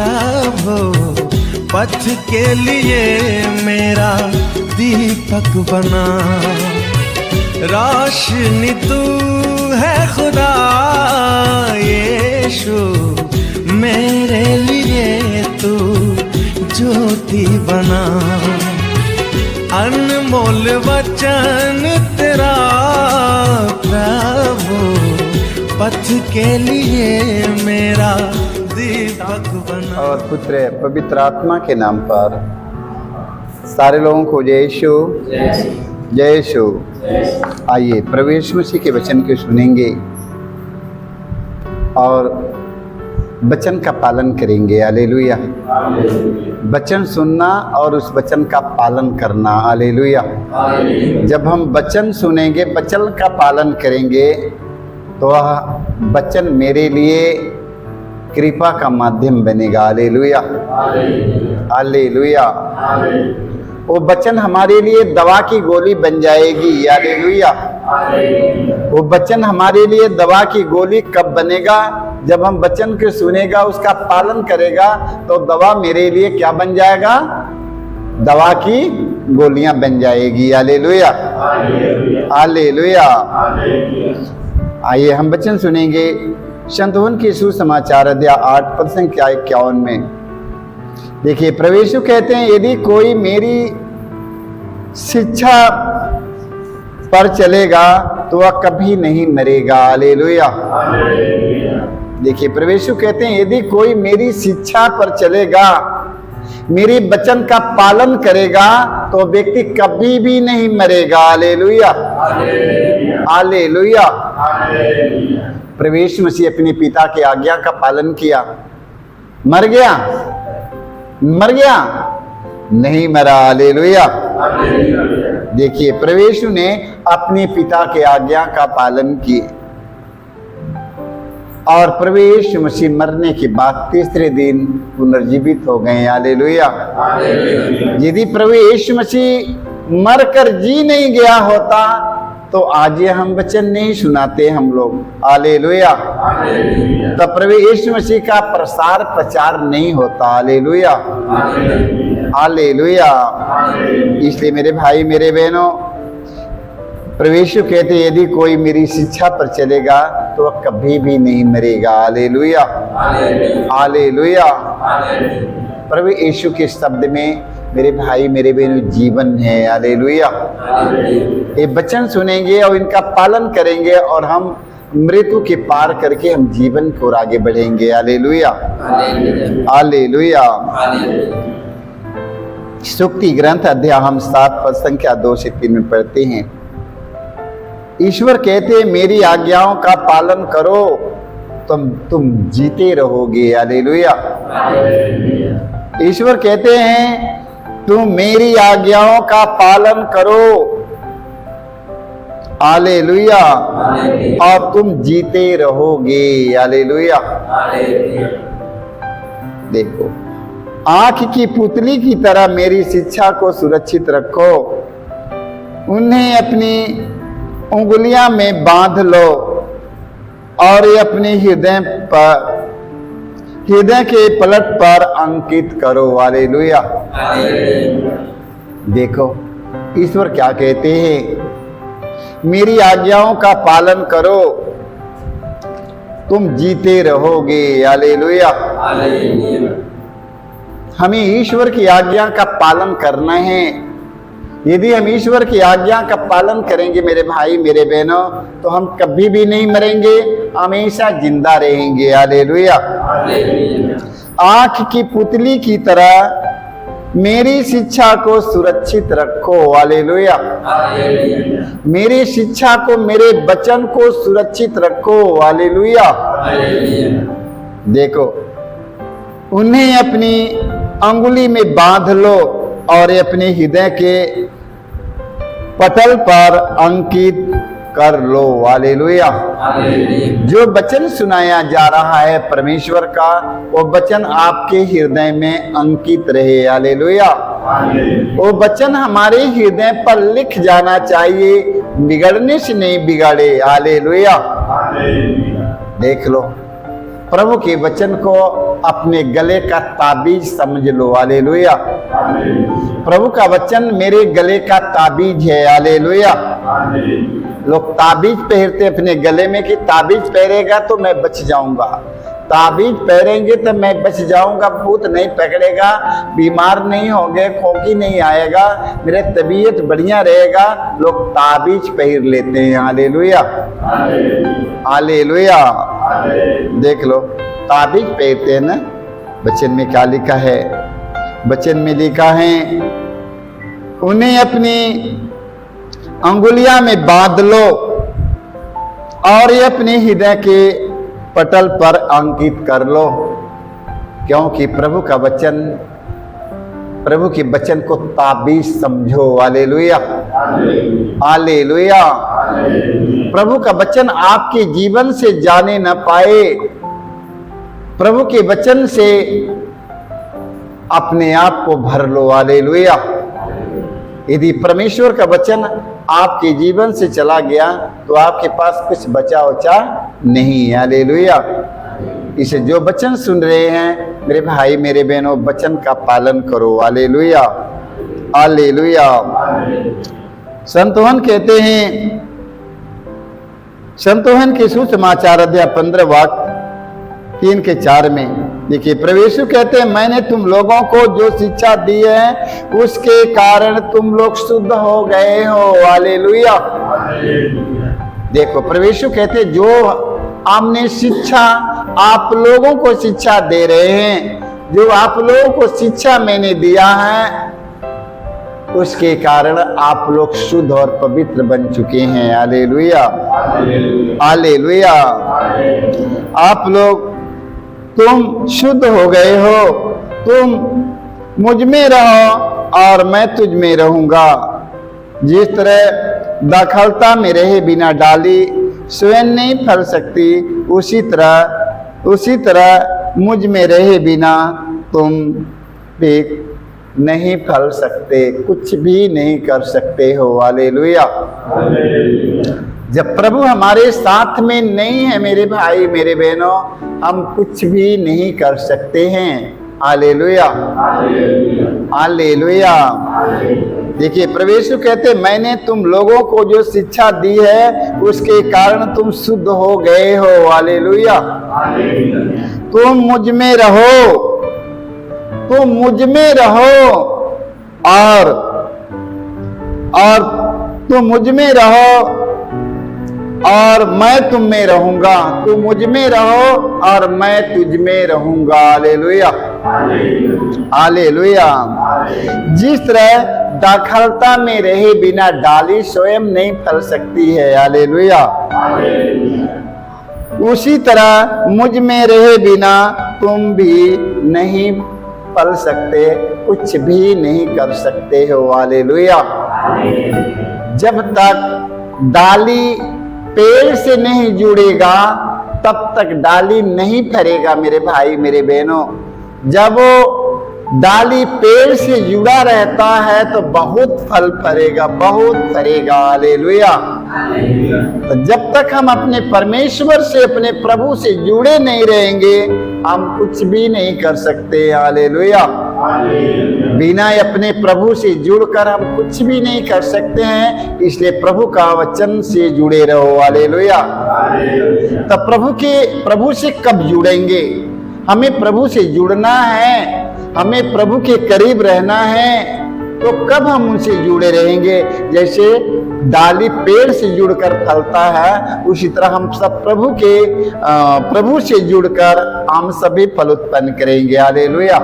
प्रभु पथ के लिए मेरा दीपक बना। रोशनी तू है खुदा यीशु, मेरे लिए तू ज्योति बना। अनमोल वचन तेरा प्रभु पथ के लिए मेरा दीपक बना। और पुत्र पवित्र आत्मा के नाम पर सारे लोगों को जय यीशु, जय यीशु। आइए प्रभु यीशु मसीह के वचन को सुनेंगे और वचन का पालन करेंगे। हालेलुया। वचन सुनना और उस वचन का पालन करना। हालेलुया। जब हम वचन सुनेंगे, वचन का पालन करेंगे, तो वह वचन मेरे लिए कृपा का माध्यम बनेगा। Hallelujah, hallelujah. वो वचन हमारे लिए दवा की गोली बन जाएगी। हालेलुया। वो वचन हमारे लिए दवा की गोली कब बनेगा? जब हम वचन को सुनेगा, उसका पालन करेगा, तो दवा मेरे लिए क्या बन जाएगा? दवा की गोलियां बन जाएगी। Hallelujah, hallelujah. आइए हम वचन सुनेंगे संत यूहन्ना के सुसमाचार अध्याय 8 पद संख्या 51 में। देखिए प्रभु यीशु कहते हैं, यदि कोई मेरी शिक्षा पर चलेगा तो वह कभी नहीं मरेगा। हालेलुया। देखिए प्रभु यीशु कहते हैं, यदि कोई मेरी शिक्षा पर चलेगा, मेरी वचन का पालन करेगा, तो व्यक्ति कभी भी नहीं मरेगा। Hallelujah, hallelujah. प्रभु यीशु मसीह अपने पिता की आज्ञा का पालन किया, मर गया? मर गया? नहीं मरा। हालेलुया। देखिए प्रभु यीशु ने अपने पिता के आज्ञा का पालन किया और प्रभु यीशु मसीह मरने के बाद तीसरे दिन पुनर्जीवित हो गए। हालेलुया। यदि प्रभु यीशु मसीह मरकर जी नहीं गया होता तो आज ये हम वचन नहीं सुनाते हम लोग। हालेलुया। तो प्रभु यीशु मसीह का प्रसार प्रचार नहीं होता। Hallelujah, hallelujah. इसलिए मेरे भाई मेरे बहनों, प्रभु यीशु कहते हैं, यदि कोई मेरी शिक्षा पर चलेगा तो वह कभी भी नहीं मरेगा। Hallelujah, hallelujah. प्रभु यीशु के शब्द में मेरे भाई मेरे बहनों जीवन है। हालेलुया। ये वचन सुनेंगे और इनका पालन करेंगे और हम मृत्यु के पार करके हम जीवन को आगे बढ़ेंगे। Hallelujah, hallelujah. सुक्ति ग्रंथ अध्याय हम 7 पद संख्या 2 से 3 में पढ़ते हैं। ईश्वर कहते हैं, मेरी आज्ञाओं का पालन करो तुम जीते रहोगे। हालेलुया। ईश्वर कहते हैं, तुम मेरी आज्ञाओं का पालन करो। हालेलुया। और तुम जीते रहोगे। हालेलुया। देखो, आंख की पुतली की तरह मेरी शिक्षा को सुरक्षित रखो, उन्हें अपनी उंगलियां में बांध लो और अपने हृदय के पलट पर अंकित करो। हालेलुया। देखो ईश्वर क्या कहते हैं, मेरी आज्ञाओं का पालन करो तुम जीते रहोगे। हालेलुया। हमें ईश्वर की आज्ञा का पालन करना है। यदि हम ईश्वर की आज्ञा का पालन करेंगे मेरे भाई मेरे बहनों, तो हम कभी भी नहीं मरेंगे, हमेशा जिंदा रहेंगे। हालेलुया। आंख की पुतली की तरह मेरी शिक्षा को सुरक्षित रखो। हालेलुया। मेरी शिक्षा को, मेरे वचन को सुरक्षित रखो। हालेलुया। देखो, उन्हें अपनी अंगुली में बांध लो और अपने हृदय के पटल पर अंकित कर लो। हालेलुया। जो वचन सुनाया जा रहा है परमेश्वर का, वो वचन आपके हृदय में अंकित रहे। हालेलुया। वो वचन हमारे हृदय पर लिख जाना चाहिए, बिगड़ने से नहीं बिगाड़े। हालेलुया। देख लो, प्रभु के वचन को अपने गले का ताबीज समझ लो। हालेलुया। प्रभु का वचन मेरे गले का ताबीज है। हालेलुया। लोग ताबीज पहनते अपने गले में कि ताबीज पहनेगा तो मैं बच जाऊंगा, ताबीज पहनेंगे तो मैं बच जाऊंगा, भूत नहीं पकड़ेगा, बीमार नहीं होंगे, खोखी नहीं आएगा, मेरे तबीयत बढ़िया रहेगा। लोग ताबीज पहन लेते हैं। हालेलुया। हालेलुया। देख लो ताबीज पहनते हैं ना। वचन में क्या लिखा है? वचन में लिखा है उन्हें अपनी अंगुलियां में बांध लो और ये अपने हृदय के पटल पर अंकित कर लो, क्योंकि प्रभु का वचन, प्रभु के वचन को ताबीज समझो। हालेलुया। हालेलुया। प्रभु का वचन आपके जीवन से जाने न पाए, प्रभु के वचन से अपने आप को भर लो। हालेलुया। यदि परमेश्वर का वचन आपके जीवन से चला गया तो आपके पास कुछ बचा उचा नहीं है। हालेलुया। इसे जो वचन सुन रहे हैं मेरे भाई मेरे बहनों, वचन का पालन करो। हालेलुया। हालेलुया। संत योहन कहते हैं, संत योहन के सुसमाचार अध्याय 15 वाक्य 3 के 4 में देखिए, प्रभु यीशु कहते हैं मैंने तुम लोगों को जो शिक्षा दी है उसके कारण तुम लोग शुद्ध हो गए हो। हालेलुया। देखो प्रभु यीशु कहते हैं जो हमने शिक्षा आप लोगों को शिक्षा दे रहे हैं, जो आप लोगों को शिक्षा मैंने दिया है उसके कारण आप लोग शुद्ध और पवित्र बन चुके हैं। हालेलुया। हालेलुया। आप लोग, तुम शुद्ध हो गए हो, तुम मुझ में रहो और मैं तुझ में रहूंगा। जिस तरह दाखलता में रहे बिना डाली स्वयं नहीं फल सकती, उसी तरह मुझ में रहे बिना तुम भी नहीं फल सकते, कुछ भी नहीं कर सकते हो। हालेलुया। जब प्रभु हमारे साथ में नहीं है मेरे भाई मेरे बहनों, हम कुछ भी नहीं कर सकते हैं। हालेलुया। हालेलुया। देखिए प्रभु यीशु कहते मैंने तुम लोगों को जो शिक्षा दी है उसके कारण तुम शुद्ध हो गए हो। हालेलुया। तुम मुझ में रहो, तुम मुझ में रहो और तुम मुझ में रहो और मैं तुम में रहूंगा। तुम मुझ में रहो और मैं तुझ में रहूंगा। हालेलुया। हालेलुया। जिस तरह दाखलता में रहे बिना डाली स्वयं नहीं फल सकती है। हालेलुया। उसी तरह मुझ में रहे बिना तुम भी नहीं फल सकते, कुछ भी नहीं कर सकते हो। हालेलुया। जब तक डाली पेड़ से नहीं जुड़ेगा तब तक डाली नहीं फरेगा मेरे भाई मेरे बहनों। जब वो डाली पेड़ से जुड़ा रहता है तो बहुत फल फरेगा, बहुत फरेगा। हालेलुया। तो जब तक हम अपने परमेश्वर से, अपने प्रभु से जुड़े नहीं रहेंगे हम कुछ भी नहीं कर सकते। हालेलुया। बिना अपने प्रभु से जुड़कर हम कुछ भी नहीं कर सकते हैं, इसलिए प्रभु का वचन से जुड़े रहो। हालेलुया। तो प्रभु से कब जुड़ेंगे? हमें प्रभु से जुड़ना है, हमें प्रभु के करीब रहना है, तो कब हम उनसे जुड़े रहेंगे? जैसे डाली पेड़ से जुड़कर फलता है उसी तरह हम सब प्रभु से जुड़कर हम सभी फल उत्पन्न करेंगे। हालेलुया।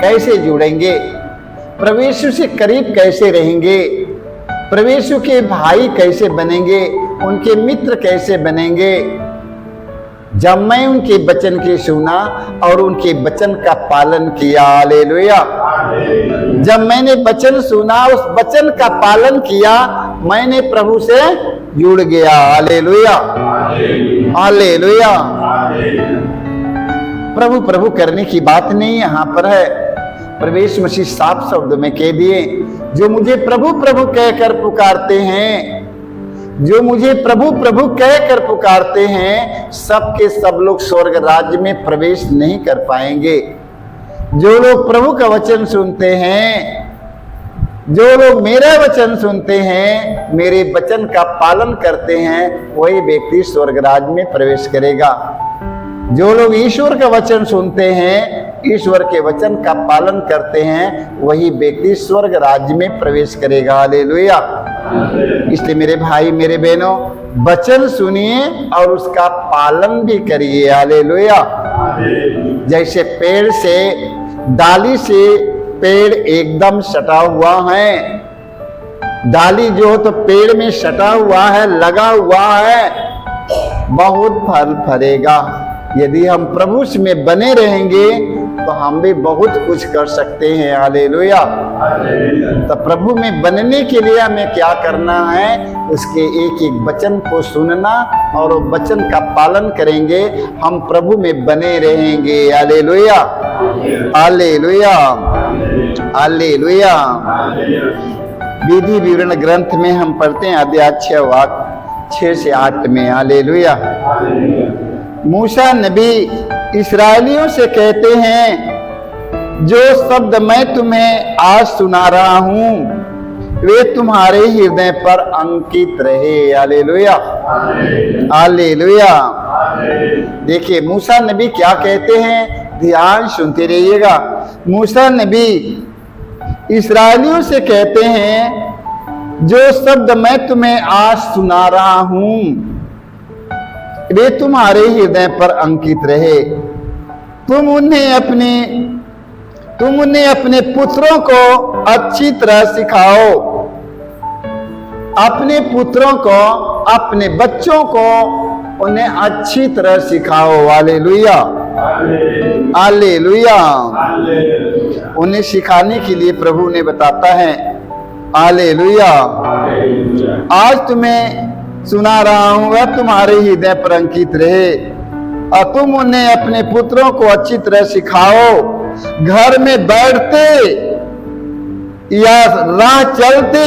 कैसे जुड़ेंगे? प्रभु यीशु से करीब कैसे रहेंगे? प्रभु यीशु के भाई कैसे बनेंगे? उनके मित्र कैसे बनेंगे? जब मैं उनके वचन की सुना और उनके वचन का पालन किया। हालेलुया। जब मैंने वचन सुना, उस वचन का पालन किया, मैंने प्रभु से जुड़ गया। हालेलुया। हालेलुया। प्रभु प्रभु करने की बात नहीं यहाँ पर है। प्रभु यीशु मसीह साफ शब्द में कह दिए, जो मुझे प्रभु प्रभु कहकर पुकारते हैं जो मुझे प्रभु प्रभु कहकर पुकारते हैं, सब के सब लोग स्वर्ग राज्य में प्रवेश नहीं कर पाएंगे। जो लोग प्रभु का वचन सुनते हैं, जो लोग मेरा वचन सुनते हैं, मेरे वचन का पालन करते हैं, वही व्यक्ति स्वर्ग राज्य में प्रवेश करेगा। जो लोग ईश्वर का वचन सुनते हैं, ईश्वर के वचन का पालन करते हैं, वही व्यक्ति स्वर्ग राज्य में प्रवेश करेगा। हालेलुया। इसलिए मेरे भाई मेरे बहनों, वचन सुनिए और उसका पालन भी करिए। हालेलुया। जैसे पेड़ से, डाली से पेड़ एकदम सटा हुआ है, डाली जो हो तो पेड़ में सटा हुआ है, लगा हुआ है, बहुत फल फलेगा। यदि हम प्रभु में बने रहेंगे तो हम भी बहुत कुछ कर सकते हैं। हालेलुया। तो प्रभु में बनने के लिए हमें क्या करना है? उसके एक एक वचन को सुनना और वचन का पालन करेंगे, हम प्रभु में बने रहेंगे। Hallelujah, hallelujah, hallelujah. विधि विवरण ग्रंथ में हम पढ़ते हैं अध्याय 6 से 8 में। हालेलुया। मूसा नबी इस्राएलियों से कहते हैं, जो शब्द मैं तुम्हें आज सुना रहा हूं वे तुम्हारे हृदय पर अंकित रहे। Hallelujah, hallelujah. देखिए मूसा नबी क्या कहते हैं, ध्यान सुनते रहिएगा। मूसा नबी इस्राएलियों से कहते हैं, जो शब्द मैं तुम्हें आज सुना रहा हूं वे तुम्हारे हृदय पर अंकित रहे। तुम उन्हें अपने पुत्रों को अच्छी तरह सिखाओ, अपने पुत्रों को, अपने बच्चों को उन्हें अच्छी तरह सिखाओ। Hallelujah, hallelujah. उन्हें सिखाने के लिए प्रभु ने बताता है। हालेलुया। आज तुम्हें सुना रहा हूं वह तुम्हारे हृदय पर अंकित रहे, और तुम उन्हें अपने पुत्रों को अच्छी तरह सिखाओ। घर में बैठते या राह चलते,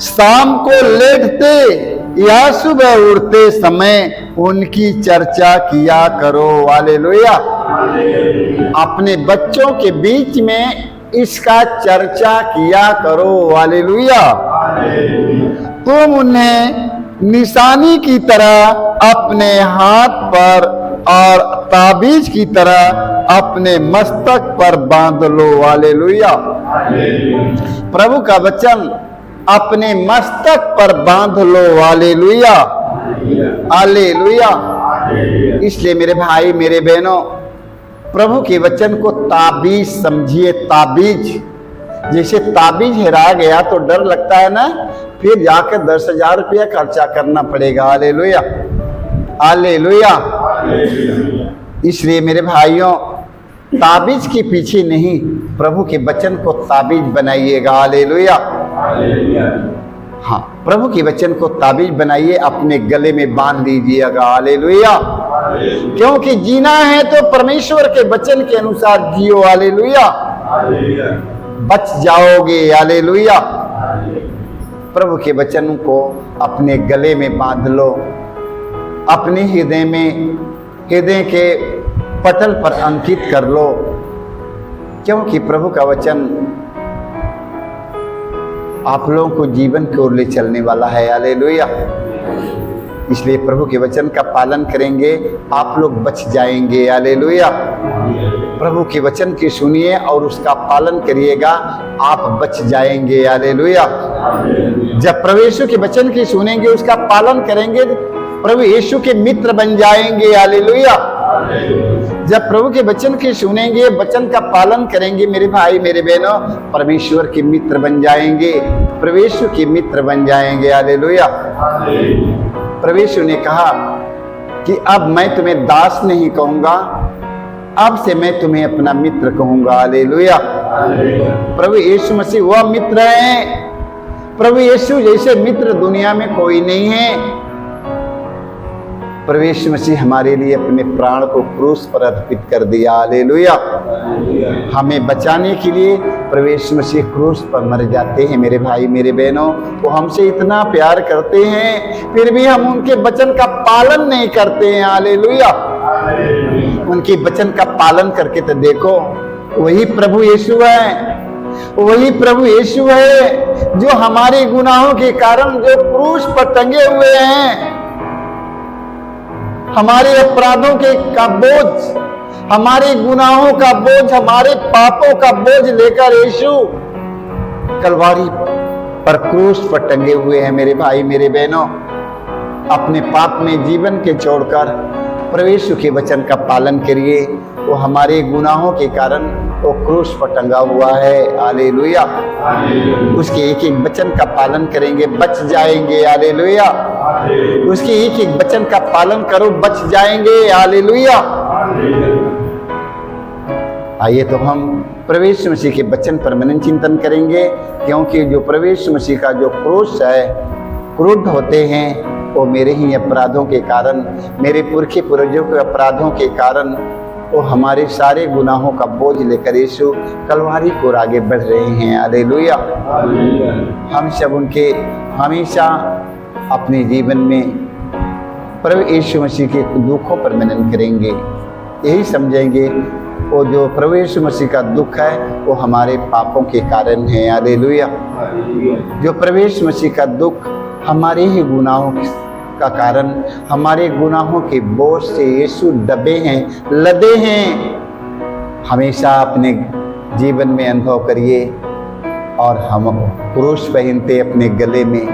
शाम को लेटते या सुबह उठते समय उनकी चर्चा किया करो। हालेलुया। अपने बच्चों के बीच में इसका चर्चा किया करो। हालेलुया। तुम उन्हें निशानी की तरह अपने हाथ पर और ताबीज की तरह अपने मस्तक पर बांध लो। हालेलुया। प्रभु का वचन अपने मस्तक पर बांध लो। Hallelujah, hallelujah. इसलिए मेरे भाई मेरे बहनों, प्रभु के वचन को ताबीज समझिए। ताबीज, जैसे ताबीज हेरा गया तो डर लगता है ना, फिर जाकर 10,000 रुपया खर्चा करना पड़ेगा। Hallelujah, hallelujah. इसलिए मेरे भाइयों, ताबीज के पीछे नहीं, प्रभु के वचन को ताबीज बनाइएगा। हालेलुया। हाँ, प्रभु के वचन को ताबीज बनाइए, अपने गले में बांध लीजिएगा। हालेलुया। क्योंकि जीना है तो परमेश्वर के वचन के अनुसार जियो। हालेलुया। बच जाओगे। हालेलुया। प्रभु के वचन को अपने गले में बांध लो, अपने हृदय में, हृदय के पटल पर अंकित कर लो, क्योंकि प्रभु का वचन आप लोगों को जीवन की ओर ले चलने वाला है। हालेलुया। इसलिए प्रभु के वचन का पालन करेंगे, आप लोग बच जाएंगे। हालेलुया। प्रभु के वचन की सुनिए और उसका पालन करिएगा, आप बच जाएंगे। हालेलुया। जब प्रभु यीशु के वचन की सुनेंगे, उसका पालन करेंगे, प्रभु यीशु के मित्र बन जाएंगे। हालेलुया। जब प्रभु के वचन की सुनेंगे, वचन का पालन करेंगे, मेरे भाई मेरे बहनों, परमेश्वर के मित्र बन जाएंगे, प्रभु यीशु के मित्र बन जाएंगे। हालेलुया। प्रभु यीशु ने कहा कि अब मैं तुम्हें दास नहीं कहूंगा, अब से मैं तुम्हें अपना मित्र कहूंगा। हालेलुया। प्रभु यीशु मसीह वह मित्र है, प्रभु यीशु जैसे मित्र दुनिया में कोई नहीं है। प्रभु यीशु मसीह हमारे लिए अपने प्राण को क्रूस पर अर्पित कर दिया। हालेलुया। हमें बचाने के लिए प्रभु यीशु मसीह क्रूस पर मर जाते हैं। मेरे भाई मेरे बहनों, वो हमसे इतना प्यार करते हैं, फिर भी हम उनके वचन का पालन नहीं करते हैं। हालेलुया। उनके वचन का पालन करके तो देखो, वही प्रभु यीशु है, वही प्रभु यीशु है जो हमारे गुनाहों के कारण जो क्रूस पर टंगे हुए हैं, हमारे अपराधों के का बोझ, हमारे गुनाहों का बोझ, हमारे पापों का बोझ लेकर यीशु कलवारी पर क्रूस पर टंगे हुए हैं। मेरे भाई मेरे बहनों, अपने पाप में जीवन के छोड़कर प्रभु यीशु के वचन का पालन करिए। वो हमारे गुनाहों के कारण वो क्रूस पर टंगा हुआ है। हालेलुया। उसके एक एक वचन का पालन करेंगे, बच जाएंगे। हालेलुया। उसके एक एक वचन का पालन करो, बच जाएंगे। हालेलुया। आइए तो हम प्रभु यीशु मसीह के वचन पर मनन चिंतन करेंगे, क्योंकि जो प्रभु यीशु मसीह का जो क्रूस है, क्रुद्ध होते हैं, वो मेरे ही अपराधों के कारण, मेरे पुरखे पूर्वजों के अपराधों के कारण, वो हमारे सारे गुनाहों का बोझ लेकर यीशु कलवारी को आगे बढ़ रहे हैं। हालेलुया। हम सब उनके हमेशा अपने जीवन में प्रभु यीशु मसीह के दुखों पर मनन करेंगे, यही समझेंगे वो जो प्रभु यीशु मसीह का दुख है वो हमारे पापों के कारण है। हालेलुया। जो प्रभु यीशु मसीह का दुख हमारे ही गुनाहों का कारण, हमारे गुनाहों के बोझ से यीशु दबे हैं, लदे हैं। हमेशा अपने जीवन में अनुभव करिए। और हम क्रूस पहनते अपने गले में,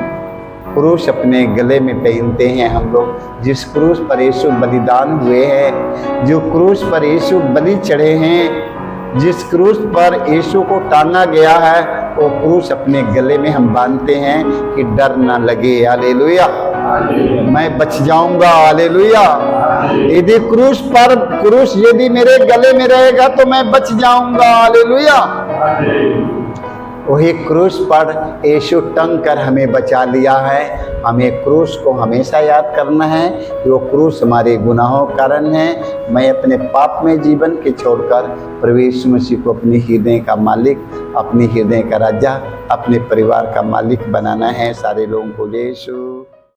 क्रूस अपने गले में पहनते हैं हम लोग, जिस क्रूस पर यीशु बलिदान हुए हैं, जो क्रूस पर यीशु बलि चढ़े हैं, जिस क्रूस पर यीशु को टांगा गया है, वो क्रूस अपने गले में हम बांधते हैं कि डर ना लगे। हालेलुया। मैं बच जाऊंगा। हालेलुया। यदि क्रूस यदि मेरे गले में रहेगा तो मैं बच जाऊंगा। हालेलुया। वही क्रूस पर यीशु टंग कर हमें बचा लिया है। हमें क्रूस को हमेशा याद करना है कि वो क्रूस हमारे गुनाहों के कारण है। मैं अपने पाप में जीवन के छोड़कर प्रभु यीशु मसीह को अपने हृदय का मालिक, अपने हृदय का राजा, अपने परिवार का मालिक बनाना है। सारे लोगों को यीशु